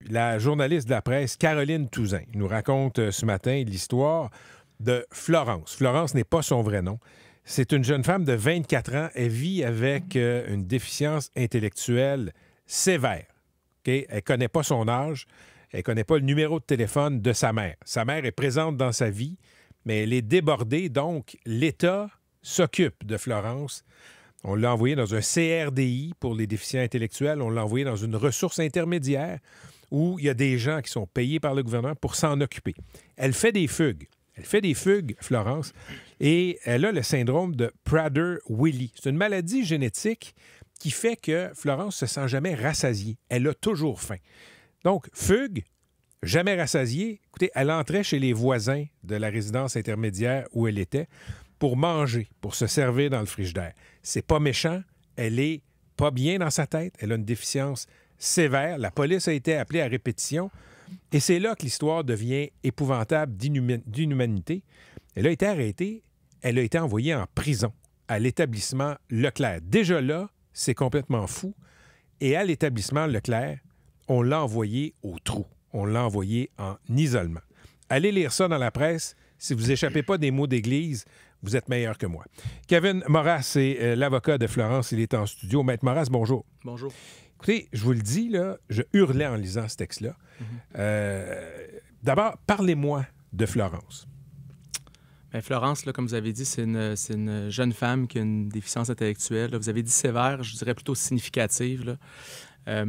la journaliste de la presse Caroline Touzin nous raconte ce matin l'histoire de Florence. Florence n'est pas son vrai nom. C'est une jeune femme de 24 ans. Elle vit avec une déficience intellectuelle sévère. Okay? Elle ne connaît pas son âge. Elle ne connaît pas le numéro de téléphone de sa mère. Sa mère est présente dans sa vie, mais elle est débordée. Donc, l'État s'occupe de Florence. On l'a envoyée dans un CRDI pour les déficients intellectuels. On l'a envoyée dans une ressource intermédiaire où il y a des gens qui sont payés par le gouvernement pour s'en occuper. Elle fait des fugues. Elle fait des fugues, Florence, et elle a le syndrome de Prader-Willi. C'est une maladie génétique qui fait que Florence ne se sent jamais rassasiée. Elle a toujours faim. Donc, fugue, jamais rassasiée. Écoutez, elle entrait chez les voisins de la résidence intermédiaire où elle était pour manger, pour se servir dans le frigidaire. C'est pas méchant, elle est pas bien dans sa tête, elle a une déficience sévère. La police a été appelée à répétition. Et c'est là que l'histoire devient épouvantable d'inhumanité. Elle a été arrêtée, elle a été envoyée en prison à l'établissement Leclerc. Déjà là, c'est complètement fou. Et à l'établissement Leclerc, on l'a envoyée au trou. On l'a envoyée en isolement. Allez lire ça dans la presse. Si vous échappez pas des mots d'église, vous êtes meilleur que moi. Kevin Moras, c'est l'avocat de Florence. Il est en studio. Maître Moras, bonjour. Bonjour. Écoutez, je vous le dis, là, je hurlais en lisant ce texte-là. D'abord, parlez-moi de Florence. Bien, Florence, là, comme vous avez dit, c'est une jeune femme qui a une déficience intellectuelle. Là, vous avez dit sévère, je dirais plutôt significative, là,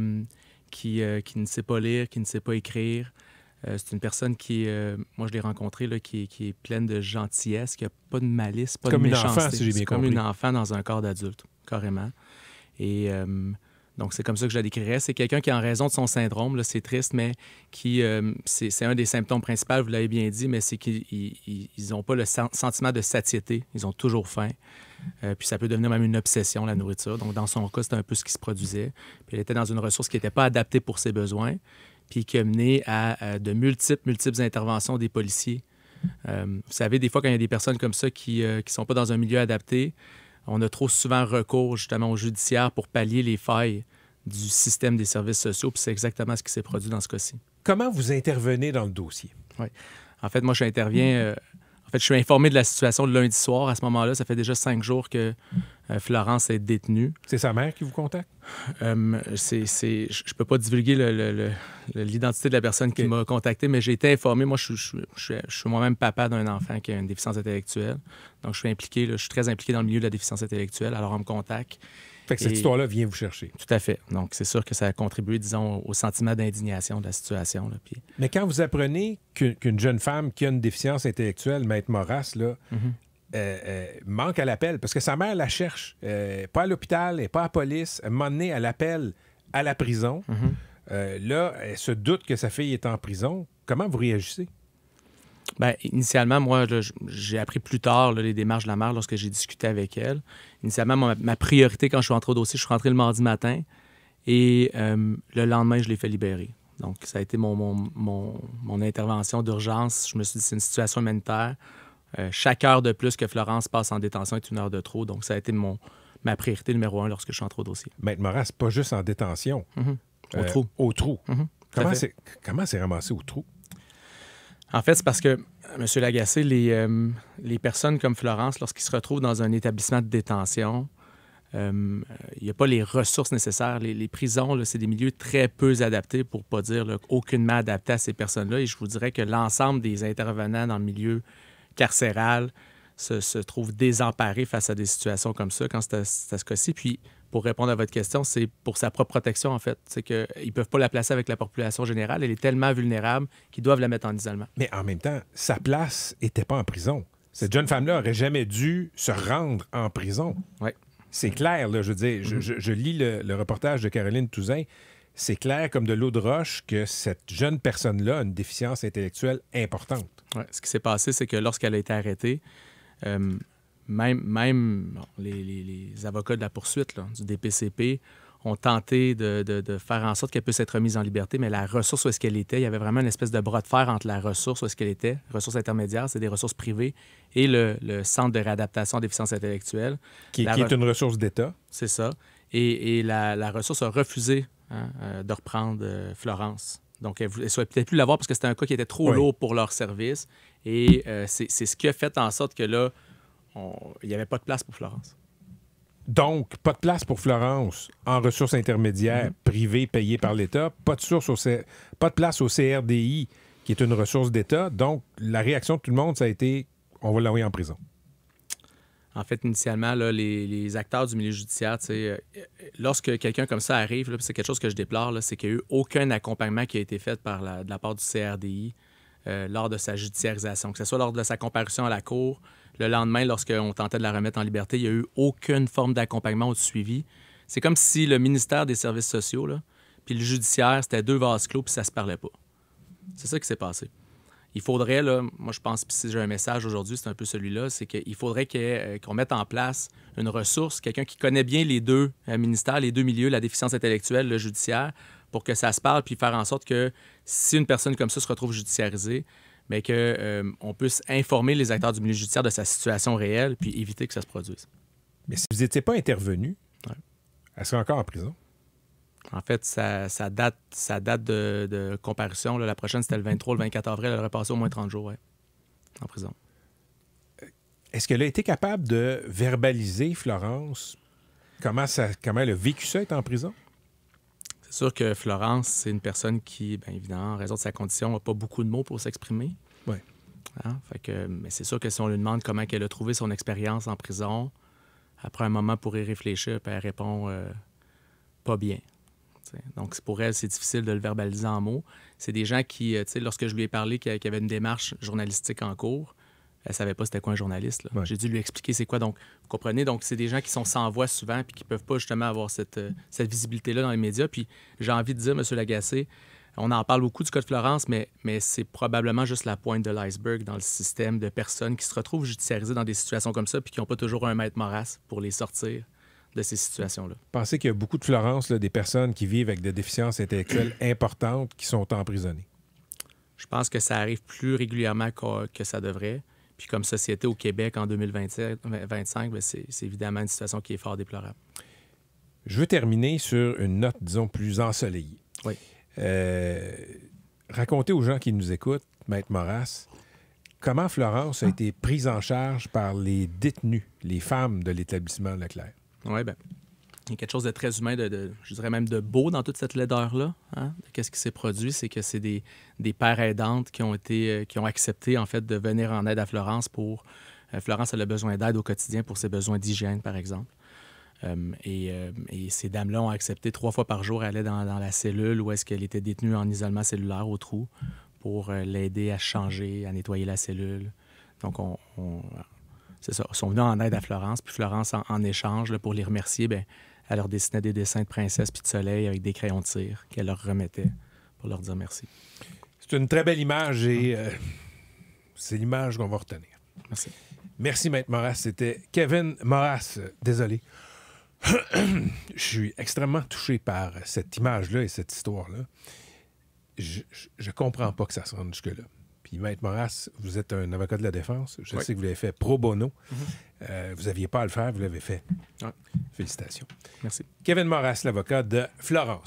qui ne sait pas lire, qui ne sait pas écrire. C'est une personne qui, moi je l'ai rencontrée, là, qui est pleine de gentillesse, qui n'a pas de malice, pas de méchanceté. Comme une enfant, si j'ai bien compris. Comme une enfant dans un corps d'adulte, carrément. Et donc, c'est comme ça que je la décrirais. C'est quelqu'un qui, en raison de son syndrome, là, c'est triste, mais qui, c'est un des symptômes principaux, vous l'avez bien dit, mais c'est qu'ils n'ont pas le sentiment de satiété. Ils ont toujours faim. Puis ça peut devenir même une obsession, la nourriture. Donc, dans son cas, c'était un peu ce qui se produisait. Puis elle était dans une ressource qui n'était pas adaptée pour ses besoins, puis qui a mené à de multiples interventions des policiers. Vous savez, des fois, quand il y a des personnes comme ça qui ne sont pas dans un milieu adapté, on a trop souvent recours justement au judiciaire pour pallier les failles du système des services sociaux, puis c'est exactement ce qui s'est produit dans ce cas-ci. Comment vous intervenez dans le dossier? Oui. En fait, moi, j'interviens... je suis informé de la situation le lundi soir. À ce moment-là, ça fait déjà 5 jours que Florence est détenue. C'est sa mère qui vous contacte? Je ne peux pas divulguer l'identité de la personne qui m'a contacté, mais j'ai été informé. Moi, je suis moi-même papa d'un enfant qui a une déficience intellectuelle. Donc, je suis impliqué, je suis très impliqué dans le milieu de la déficience intellectuelle. Alors, on me contacte. Fait que cette histoire-là vient vous chercher. Tout à fait. Donc, c'est sûr que ça a contribué, disons, au sentiment d'indignation de la situation. Là, puis... Mais quand vous apprenez qu'une jeune femme qui a une déficience intellectuelle, Maître Moras, là, manque à l'appel, parce que sa mère la cherche, pas à l'hôpital, elle n'est pas à la police, à un moment donné, elle appelle à la prison. Là, elle se doute que sa fille est en prison. Comment vous réagissez? Bien, initialement, moi, là, j'ai appris plus tard là, les démarches de la mère lorsque j'ai discuté avec elle. Initialement, ma priorité quand je suis rentré au dossier, je suis rentré le mardi matin et le lendemain, je l'ai fait libérer. Donc, ça a été mon intervention d'urgence. Je me suis dit, c'est une situation humanitaire. Chaque heure de plus que Florence passe en détention est une heure de trop. Donc, ça a été ma priorité numéro 1 lorsque je suis entré au dossier. Maître Moras, pas juste en détention. Au trou. Au trou. Comment c'est ramassé au trou? En fait, c'est parce que, M. Lagacé, les personnes comme Florence, lorsqu'ils se retrouvent dans un établissement de détention, il n'y a pas les ressources nécessaires. Les prisons, là, c'est des milieux très peu adaptés, pour ne pas dire là, aucunement adaptés à ces personnes-là. Et je vous dirais que l'ensemble des intervenants dans le milieu carcéral se trouvent désemparés face à des situations comme ça quand c'est à ce cas-ci. Puis, pour répondre à votre question, c'est pour sa propre protection, en fait. C'est qu'ils ne peuvent pas la placer avec la population générale. Elle est tellement vulnérable qu'ils doivent la mettre en isolement. Mais en même temps, sa place n'était pas en prison. Cette jeune femme-là n'aurait jamais dû se rendre en prison. Oui. C'est clair, là, je veux dire, je lis le reportage de Caroline Touzin. C'est clair comme de l'eau de roche que cette jeune personne-là a une déficience intellectuelle importante. Ouais. Ce qui s'est passé, c'est que lorsqu'elle a été arrêtée, même les avocats de la poursuite là, du DPCP ont tenté de faire en sorte qu'elle puisse être remise en liberté, mais la ressource où est-ce qu'elle était, il y avait vraiment une espèce de bras de fer entre la ressource où est-ce qu'elle était, ressources intermédiaires, c'est des ressources privées, et le Centre de réadaptation en déficience intellectuelle. Qui est une ressource d'État. C'est ça. Et la ressource a refusé de reprendre Florence. Donc, elle ne souhaitait peut-être plus l'avoir parce que c'était un cas qui était trop lourd pour leur service. Et c'est ce qui a fait en sorte que là, il n'y avait pas de place pour Florence. Donc, pas de place pour Florence en ressources intermédiaires privées payées par l'État, pas de place au CRDI, qui est une ressource d'État. Donc, la réaction de tout le monde, ça a été « on va l'envoyer en prison ». En fait, initialement, là, les acteurs du milieu judiciaire, lorsque quelqu'un comme ça arrive, là, c'est quelque chose que je déplore, là, c'est qu'il n'y a eu aucun accompagnement qui a été fait de la part du CRDI lors de sa judiciarisation. Que ce soit lors de sa comparution à la cour, le lendemain, lorsqu'on tentait de la remettre en liberté, il n'y a eu aucune forme d'accompagnement ou de suivi. C'est comme si le ministère des Services sociaux, là, puis le judiciaire, c'était deux vases clos, puis ça ne se parlait pas. C'est ça qui s'est passé. Il faudrait, là, moi je pense, puis si j'ai un message aujourd'hui, c'est un peu celui-là, c'est qu'il faudrait qu'on mette en place une ressource, quelqu'un qui connaît bien les deux ministères, les deux milieux, la déficience intellectuelle, le judiciaire, pour que ça se parle, puis faire en sorte que si une personne comme ça se retrouve judiciarisée, mais qu'on puisse informer les acteurs du milieu judiciaire de sa situation réelle, puis éviter que ça se produise. Mais si vous n'étiez pas intervenu, elle serait encore en prison? En fait, sa date de comparution, là, la prochaine, c'était le 23 ou le 24 avril. Elle aurait passé au moins 30 jours en prison. Est-ce qu'elle a été capable de verbaliser, Florence, comment elle a vécu ça, être en prison? C'est sûr que Florence, c'est une personne qui, bien évidemment, en raison de sa condition, n'a pas beaucoup de mots pour s'exprimer. Oui. Mais c'est sûr que si on lui demande comment elle a trouvé son expérience en prison, après un moment pour y réfléchir, puis elle répond pas bien. Donc, pour elle, c'est difficile de le verbaliser en mots. C'est des gens qui, lorsque je lui ai parlé qu'il y avait une démarche journalistique en cours, elle ne savait pas c'était quoi un journaliste. Là. Ouais. J'ai dû lui expliquer c'est quoi. Donc, vous comprenez? Donc, c'est des gens qui sont sans voix souvent puis qui ne peuvent pas justement avoir cette visibilité-là dans les médias. Puis, j'ai envie de dire, M. Lagacé, on en parle beaucoup du cas de Florence, mais c'est probablement juste la pointe de l'iceberg dans le système de personnes qui se retrouvent judiciarisées dans des situations comme ça puis qui n'ont pas toujours un maître Maurras pour les sortir de ces situations-là. Pensez qu'il y a beaucoup de Florence, là, des personnes qui vivent avec des déficiences intellectuelles importantes qui sont emprisonnées. Je pense que ça arrive plus régulièrement que ça devrait. Puis comme société au Québec en 2025, bien, c'est évidemment une situation qui est fort déplorable. Je veux terminer sur une note, disons, plus ensoleillée. Oui. Racontez aux gens qui nous écoutent, Maître Maurras, comment Florence a été prise en charge par les détenus, les femmes de l'établissement Leclerc. Oui, bien, il y a quelque chose de très humain, je dirais même de beau dans toute cette laideur-là. Hein? Qu'est-ce qui s'est produit? C'est que c'est des pères aidantes qui ont accepté, en fait, de venir en aide à Florence pour... Florence, elle a besoin d'aide au quotidien pour ses besoins d'hygiène, par exemple. Et ces dames-là ont accepté 3 fois par jour, aller dans la cellule où est-ce qu'elle était détenue en isolement cellulaire au trou pour l'aider à changer, à nettoyer la cellule. Donc, c'est ça, ils sont venus en aide à Florence. Puis Florence, en échange, là, pour les remercier, bien, elle leur dessinait des dessins de princesses puis de soleil avec des crayons de cire qu'elle leur remettait pour leur dire merci. C'est une très belle image et c'est l'image qu'on va retenir. Merci. Merci, Maître Maurras. C'était Kevin Maurras. Désolé. Je suis extrêmement touché par cette image-là et cette histoire-là. Je comprends pas que ça se rende jusque-là. Puis, Maître Maurras, vous êtes un avocat de la défense. Je sais que vous l'avez fait pro bono. Vous n'aviez pas à le faire, vous l'avez fait. Félicitations. Merci. Kevin Maurras, l'avocat de Florence.